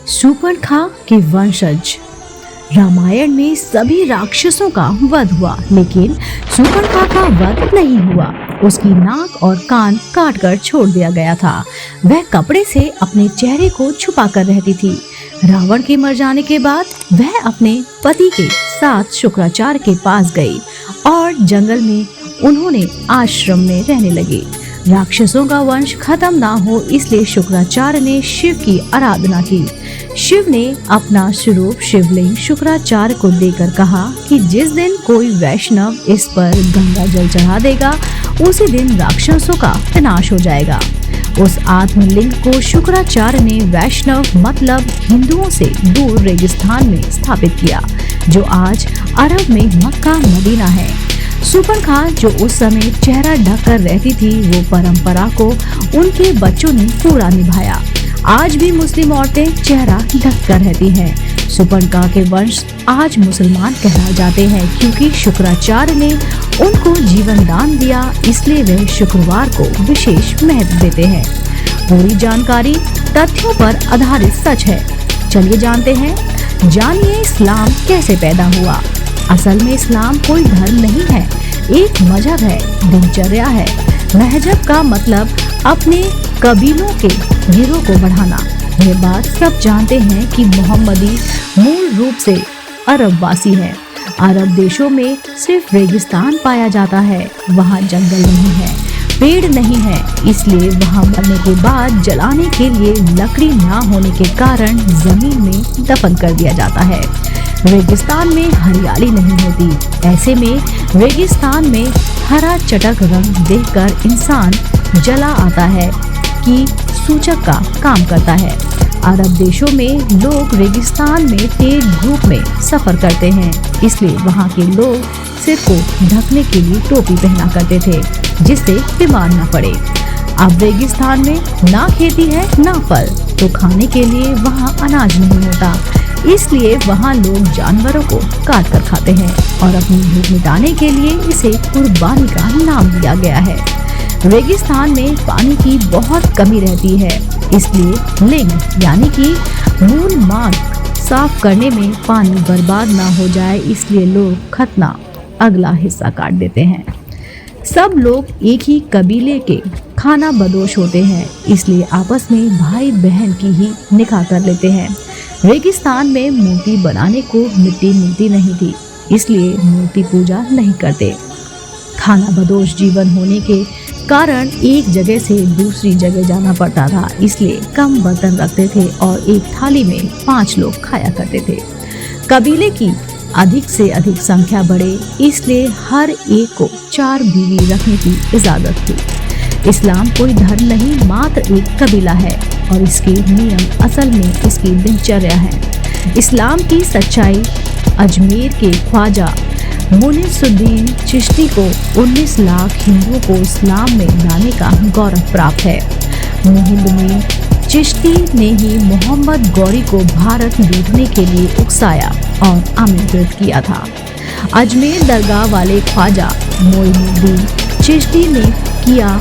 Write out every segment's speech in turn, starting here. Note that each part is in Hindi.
शूर्पणखा के वंशज। रामायण में सभी राक्षसों का वध हुआ, लेकिन शूर्पणखा का वध नहीं हुआ। उसकी नाक और कान काट कर छोड़ दिया गया था। वह कपड़े से अपने चेहरे को छुपा कर रहती थी। रावण के मर जाने के बाद वह अपने पति के साथ शुक्राचार्य के पास गई और जंगल में उन्होंने आश्रम में रहने लगी। राक्षसों का वंश खत्म ना हो इसलिए शुक्राचार्य ने शिव की आराधना की। शिव ने अपना स्वरूप शिवलिंग शुक्राचार्य को देकर कहा कि जिस दिन कोई वैष्णव इस पर गंगा जल चढ़ा देगा उसी दिन राक्षसों का विनाश हो जाएगा। उस आत्मलिंग को शुक्राचार्य ने वैष्णव मतलब हिंदुओं से दूर रेगिस्तान में स्थापित किया, जो आज अरब में मक्का मदीना है। शूर्पणखा जो उस समय चेहरा ढककर रहती थी, वो परंपरा को उनके बच्चों ने पूरा निभाया। आज भी मुस्लिम औरतें चेहरा ढककर रहती हैं। शूर्पणखा के वंश आज मुसलमान कहलाए जाते हैं क्योंकि शुक्राचार्य ने उनको जीवन दान दिया, इसलिए वे शुक्रवार को विशेष महत्व देते हैं। पूरी जानकारी तथ्यों पर आधारित सच है। चलिए जानते हैं, जानिए इस्लाम कैसे पैदा हुआ। असल में इस्लाम कोई धर्म नहीं है, एक मजहब है, दिनचर्या है। महजब का मतलब अपने कबीलों के गिरोह को बढ़ाना। यह बात सब जानते हैं कि मोहम्मदी मूल रूप से अरबवासी है। अरब देशों में सिर्फ रेगिस्तान पाया जाता है, वहाँ जंगल नहीं है, पेड़ नहीं है, इसलिए वहाँ मरने के बाद जलाने के लिए लकड़ी ना होने के कारण जमीन में दफन कर दिया जाता है। रेगिस्तान में हरियाली नहीं होती, ऐसे में रेगिस्तान में हरा चटक रंग देखकर इंसान जला आता है कि सूचक का काम करता है। अरब देशों में लोग रेगिस्तान में पेड़ ग्रुप में सफर करते हैं, इसलिए वहाँ के लोग सिर को ढकने के लिए टोपी पहना करते थे जिससे बीमार न पड़े। अब रेगिस्तान में ना खेती है ना फल, तो खाने के लिए वहाँ अनाज नहीं होता, इसलिए वहाँ लोग जानवरों को काट कर खाते हैं और अपनी भूख मिटाने के लिए इसे कुर्बानी का नाम दिया गया है। रेगिस्तान में पानी की बहुत कमी रहती है, इसलिए लिंग यानी कि मूल मार्ग साफ करने में पानी बर्बाद ना हो जाए, इसलिए लोग खतना अगला हिस्सा काट देते हैं। सब लोग एक ही कबीले के खाना बदोश होते हैं, इसलिए आपस में भाई बहन की ही निकाह कर लेते हैं। रेगिस्तान में मूर्ति बनाने को मिट्टी मिलती नहीं थी, इसलिए मूर्ति पूजा नहीं करते। खाना बदोश जीवन होने के कारण एक जगह से दूसरी जगह जाना पड़ता था, इसलिए कम बर्तन रखते थे और एक थाली में 5 लोग खाया करते थे। कबीले की अधिक से अधिक संख्या बढ़े, इसलिए हर एक को 4 बीवी रखने की इजाजत थी। इस्लाम कोई धर्म नहीं, मात्र एक कबीला है और इसके नियम असल में इसकी दिनचर्या है। इस्लाम की सच्चाई अजमेर के ख्वाजा मुनिसुद्दीन चिश्ती को 19 लाख हिंदुओं को इस्लाम में लाने का गौरव प्राप्त है। मुहिंद में चिश्ती ने ही मोहम्मद गौरी को भारत लूटने के लिए उकसाया और आमंत्रित किया था। अजमेर दरगाह वाले ख्वाजा मोइनुद्दीन चिश्ती ने किया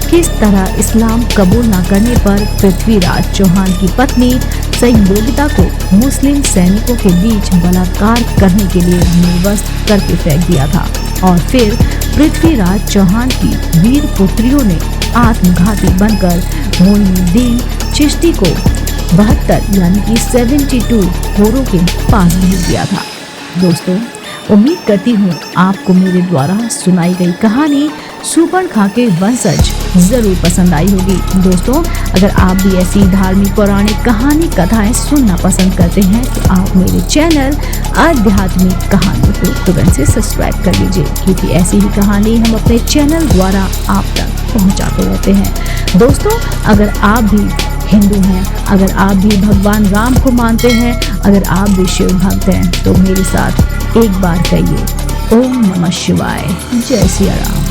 किस तरह इस्लाम कबूल न करने पर पृथ्वीराज चौहान की पत्नी संयोगिता को मुस्लिम सैनिकों के बीच बलात्कार करने के लिए निर्वस्त्र करके फेंक दिया था और फिर पृथ्वीराज चौहान की वीर पुत्रियों ने आत्मघाती बनकर मोइनुद्दीन चिश्ती को 72 यानी कि 72 होरों के पास भेज दिया था। दोस्तों, उम्मीद करती हूँ आपको मेरे द्वारा सुनाई गई कहानी शूर्पणखा के वंशज जरूर पसंद आई होगी। दोस्तों, अगर आप भी ऐसी धार्मिक पौराणिक कहानी कथाएं सुनना पसंद करते हैं तो आप मेरे चैनल आध्यात्मिक कहानी को तुरंत से सब्सक्राइब कर लीजिए, क्योंकि ऐसी ही कहानी हम अपने चैनल द्वारा आप तक पहुंचाते रहते हैं। दोस्तों, अगर आप भी हिंदू हैं, अगर आप भी भगवान राम को मानते हैं, अगर आप भी शिव भक्त हैं, तो मेरे साथ एक बार कहिए ओम नमः शिवाय, जय सिया राम।